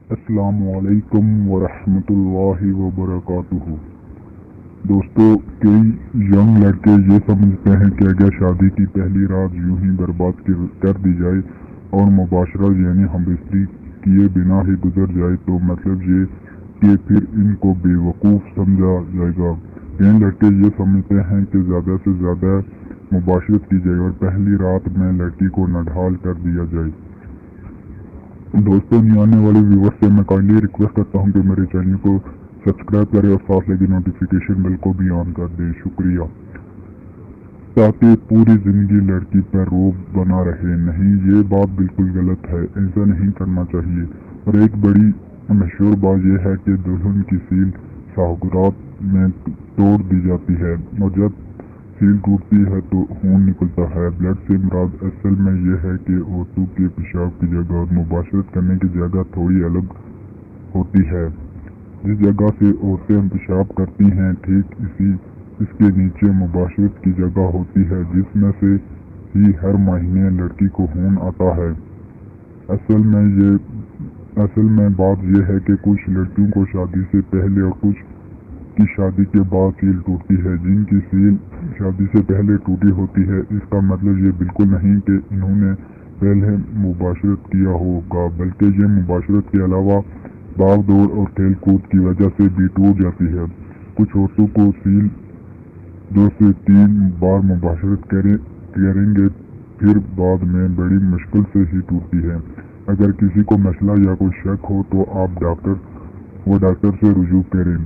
السلام علیکم ورحمۃ اللہ وبرکاتہ۔ دوستو، کئی ینگ لڑکے یہ سمجھتے ہیں کہ اگر شادی کی پہلی رات یوں ہی برباد کر دی جائے اور مباشرت یعنی ہم بستری کیے بنا ہی گزر جائے تو مطلب یہ کہ پھر ان کو بے وقوف سمجھا جائے گا۔ کئی لڑکے یہ سمجھتے ہیں کہ زیادہ سے زیادہ مباشرت کی جائے اور پہلی رات میں لڑکی کو نڈھال کر دیا جائے۔ دوستوں، آنے والے ویورز سے میں کائنڈلی ریکویسٹ کرتا ہوں کہ میرے چینل کو سبسکرائب کریں اور ساتھ لگی نوٹیفیکیشن بیل کو بھی آن کر دیں۔ شکریہ۔ تاکہ پوری زندگی لڑکی پر روب بنا رہے۔ نہیں، یہ بات بالکل غلط ہے، ایسا نہیں کرنا چاہیے۔ اور ایک بڑی مشہور بات یہ ہے کہ دلہن کی سیل سوغات میں توڑ دی جاتی ہے، اور جب سیل ٹوٹتی ہے تو خون نکلتا ہے۔ بلڈ سے مراد اصل میں یہ ہے کہ عورتوں کے پیشاب کی جگہ اور مباشرت کرنے کی جگہ تھوڑی الگ ہوتی ہے۔ جس جگہ سے عورتیں پیشاب کرتی ہیں ٹھیک اس کے نیچے مباشرت کی جگہ ہوتی ہے، جس میں سے ہی ہر مہینے لڑکی کو خون آتا ہے۔ اصل میں بات یہ ہے کہ کچھ لڑکیوں کو شادی سے پہلے اور کچھ کی شادی کے بعد سیل ٹوٹتی ہے۔ جن کی سیل شادی سے پہلے ٹوٹی ہوتی ہے، اس کا مطلب یہ بالکل نہیں کہ انہوں نے پہلے مباشرت کیا ہوگا، بلکہ یہ مباشرت کے علاوہ بھاگ دوڑ اور کھیل کود کی وجہ سے بھی ٹوٹ جاتی ہے۔ کچھ عورتوں کو سیل 2 سے 3 بار مباشرت کریں گے پھر بعد میں بڑی مشکل سے ہی ٹوٹتی ہے۔ اگر کسی کو مسئلہ یا کوئی شک ہو تو آپ ڈاکٹر سے رجوع کریں۔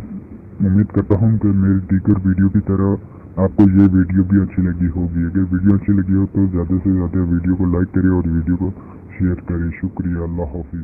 امید کرتا ہوں کہ میری دیگر ویڈیو کی طرح آپ کو یہ ویڈیو بھی اچھی لگی ہوگی۔ اگر ویڈیو اچھی لگی ہو تو زیادہ سے زیادہ ویڈیو کو لائک کریں اور ویڈیو کو شیئر کریں۔ شکریہ۔ اللہ حافظ۔